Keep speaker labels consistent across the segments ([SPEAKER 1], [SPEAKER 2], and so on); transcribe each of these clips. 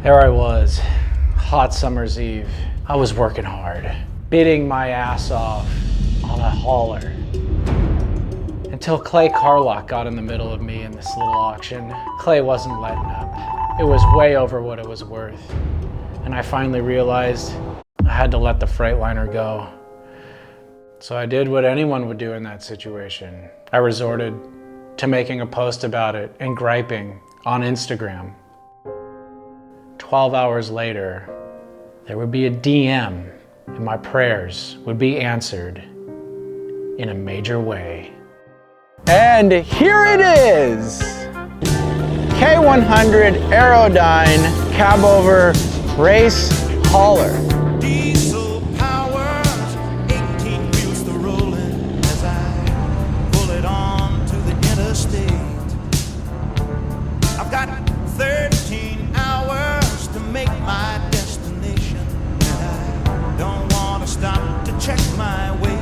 [SPEAKER 1] There I was, hot summer's eve. I was working hard, beating my ass off on a hauler. Until Clay Carlock got in the middle of me in this little auction. Clay wasn't letting up. It was way over what it was worth. And I finally realized I had to let the Freightliner go. So I did what anyone would do in that situation. I resorted to making a post about it and griping on Instagram. 12 hours later, there would be a DM and my prayers would be answered in a major way. And here it is! K100 Aerodyne Cab Over Race Hauler.
[SPEAKER 2] Diesel powers, 18 wheels to rolling as I pull it on to the interstate. I've got 13 hours to make my destination, and I don't want to stop to check my weight.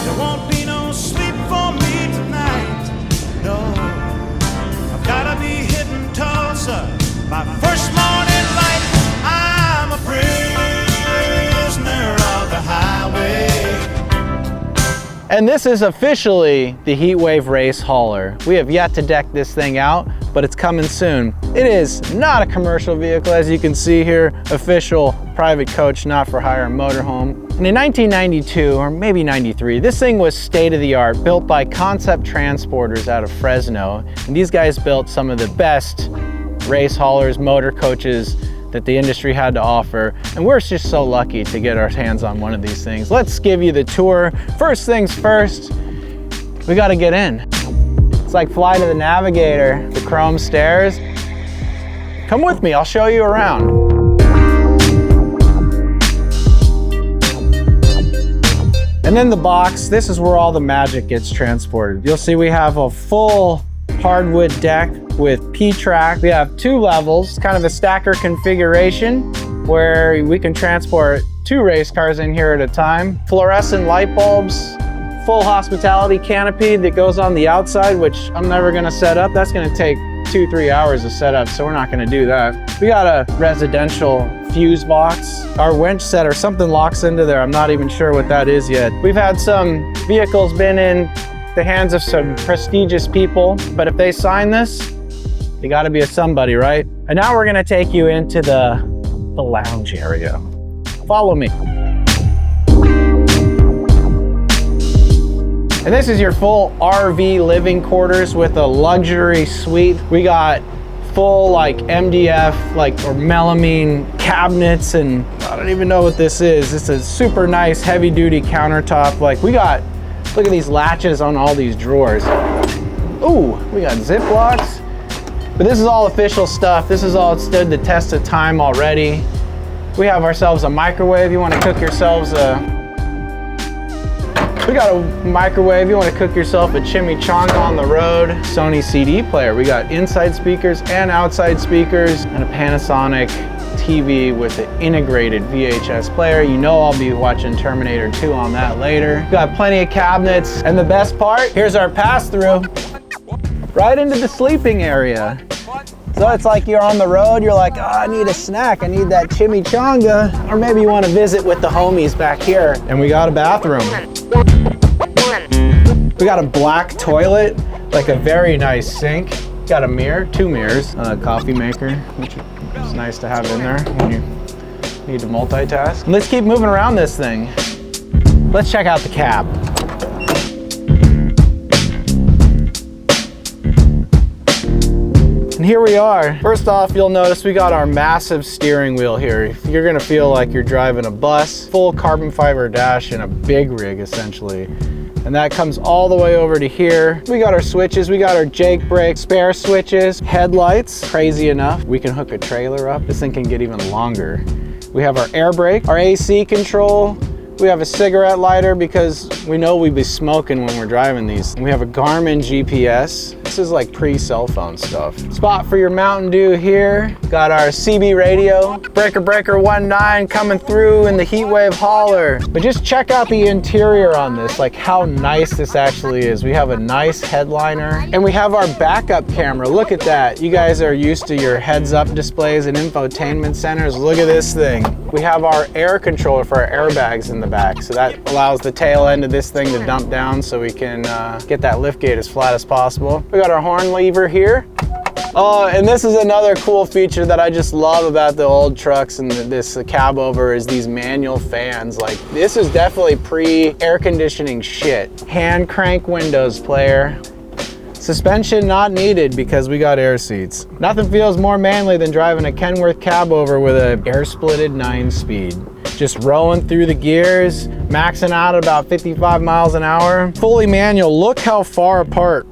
[SPEAKER 2] There won't be no sleep for me tonight, no. I've gotta be hitting Tulsa by first morning light. I'm a prisoner of the highway.
[SPEAKER 1] And this is officially the Heatwave Race Hauler. We have yet to deck this thing out, but it's coming soon. It is not a commercial vehicle, as you can see here, official private coach, not for hire motorhome. And in 1992, or maybe 93, this thing was state of the art, built by Concept Transporters out of Fresno. And these guys built some of the best race haulers, motor coaches that the industry had to offer. And we're just so lucky to get our hands on one of these things. Let's give you the tour. First things first, we gotta get in. It's like Flight of the Navigator, the chrome stairs. Come with me, I'll show you around. And then the box, this is where all the magic gets transported. You'll see we have a full hardwood deck with P-track. We have 2 levels, kind of a stacker configuration where we can transport 2 race cars in here at a time. Fluorescent light bulbs, full hospitality canopy that goes on the outside, which I'm never gonna set up. That's gonna take 2-3 hours to set up, so we're not gonna do that. We got a residential fuse box. Our winch set or something locks into there. I'm not even sure what that is yet. We've had some vehicles been in the hands of some prestigious people, but if they sign this, you gotta be a somebody, right? And now we're gonna take you into the lounge area. Follow me. And this is your full RV living quarters with a luxury suite. We got full like MDF, or melamine cabinets, and I don't even know what this is. It's a super nice heavy duty countertop. Look at these latches on all these drawers. Ooh, we got zip locks. But this is all official stuff. This is all stood the test of time already. We have ourselves a microwave. You want to cook yourselves we got a microwave. You want to cook yourself a chimichanga on the road. Sony CD player. We got inside speakers and outside speakers, and a Panasonic TV with an integrated VHS player. You know I'll be watching Terminator 2 on that later. Got plenty of cabinets. And the best part, here's our pass-through. Right into the sleeping area. So it's like you're on the road, you're like, oh, I need a snack, I need that chimichanga. Or maybe you want to visit with the homies back here. And we got a bathroom. We got a black toilet, like a very nice sink. Got a mirror, 2 mirrors, a coffee maker, which is nice to have in there when you need to multitask. And let's keep moving around this thing. Let's check out the cab. And here we are. First off, you'll notice we got our massive steering wheel here. You're gonna feel like you're driving a bus, full carbon fiber dash in a big rig essentially. And that comes all the way over to here. We got our switches, we got our Jake brake, spare switches, headlights. Crazy enough, we can hook a trailer up. This thing can get even longer. We have our air brake, our AC control. We have a cigarette lighter because we know we'd be smoking when we're driving these. And we have a Garmin GPS. It's This is like pre-cell phone stuff. Spot for your Mountain Dew here. Got our CB radio. Breaker 19 coming through in the Heatwave hauler. But just check out the interior on this, like how nice this actually is. We have a nice headliner and we have our backup camera. Look at that. You guys are used to your heads-up displays and infotainment centers. Look at this thing. We have our air controller for our airbags in the back. So that allows the tail end of this thing to dump down so we can get that lift gate as flat as possible. We got our horn lever here. Oh, and this is another cool feature that I just love about the old trucks and this cab over is these manual fans. Like, this is definitely pre-air conditioning shit. Hand crank windows player. Suspension not needed because we got air seats. Nothing feels more manly than driving a Kenworth cab over with a air splitted 9-speed. Just rolling through the gears, maxing out at about 55 miles an hour. Fully manual. Look how far apart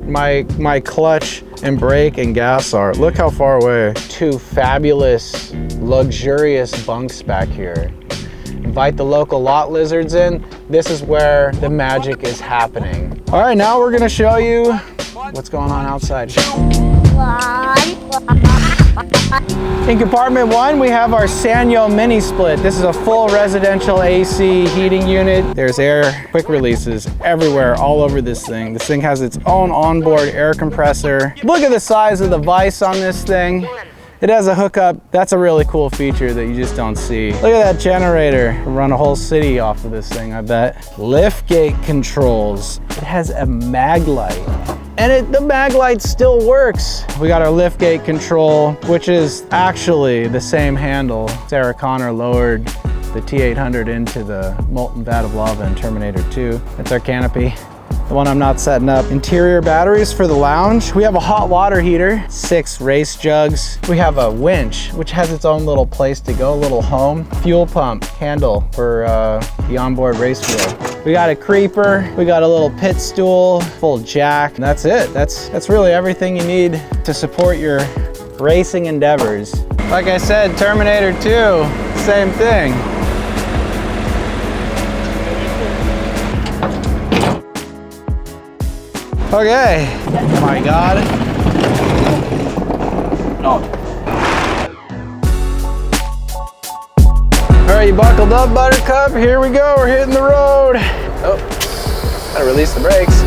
[SPEAKER 1] my clutch and brake and gas are. Look how far away. Two fabulous, luxurious bunks back here. Invite the local lot lizards in. This is where the magic is happening. All right, now we're gonna show you what's going on outside. In compartment 1, we have our Sanyo mini split. This is a full residential AC heating unit. There's air quick releases everywhere, all over this thing. This thing has its own onboard air compressor. Look at the size of the vise on this thing. It has a hookup. That's a really cool feature that you just don't see. Look at that generator. We'll run a whole city off of this thing, I bet. Lift gate controls. It has a mag light. And the mag light still works. We got our lift gate control, which is actually the same handle. Sarah Connor lowered the T800 into the molten vat of lava in Terminator 2. That's our canopy. The one I'm not setting up. Interior batteries for the lounge. We have a hot water heater, 6 race jugs. We have a winch, which has its own little place to go, a little home. Fuel pump handle for the onboard race wheel. We got a creeper. We got a little pit stool, full jack. And that's it. That's really everything you need to support your racing endeavors. Like I said, Terminator 2, same thing. Okay. Oh my God. Oh. All right, you buckled up, Buttercup? Here we go, we're hitting the road. Oh, gotta release the brakes.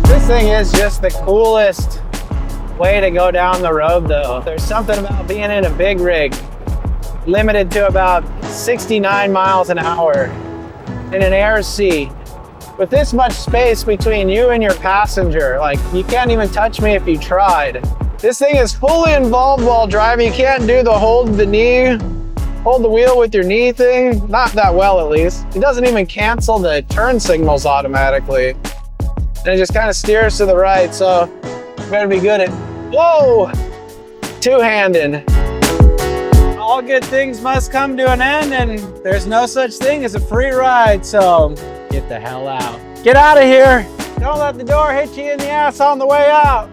[SPEAKER 1] This thing is just the coolest way to go down the road though. There's something about being in a big rig, limited to about 69 miles an hour in an air seat. With this much space between you and your passenger, like you can't even touch me if you tried. This thing is fully involved while driving. You can't do the hold the wheel with your knee thing. Not that well, at least. It doesn't even cancel the turn signals automatically. And it just kind of steers to the right, so you better be good at, whoa, two-handed. All good things must come to an end, and there's no such thing as a free ride, so get the hell out. Get out of here. Don't let the door hit you in the ass on the way out.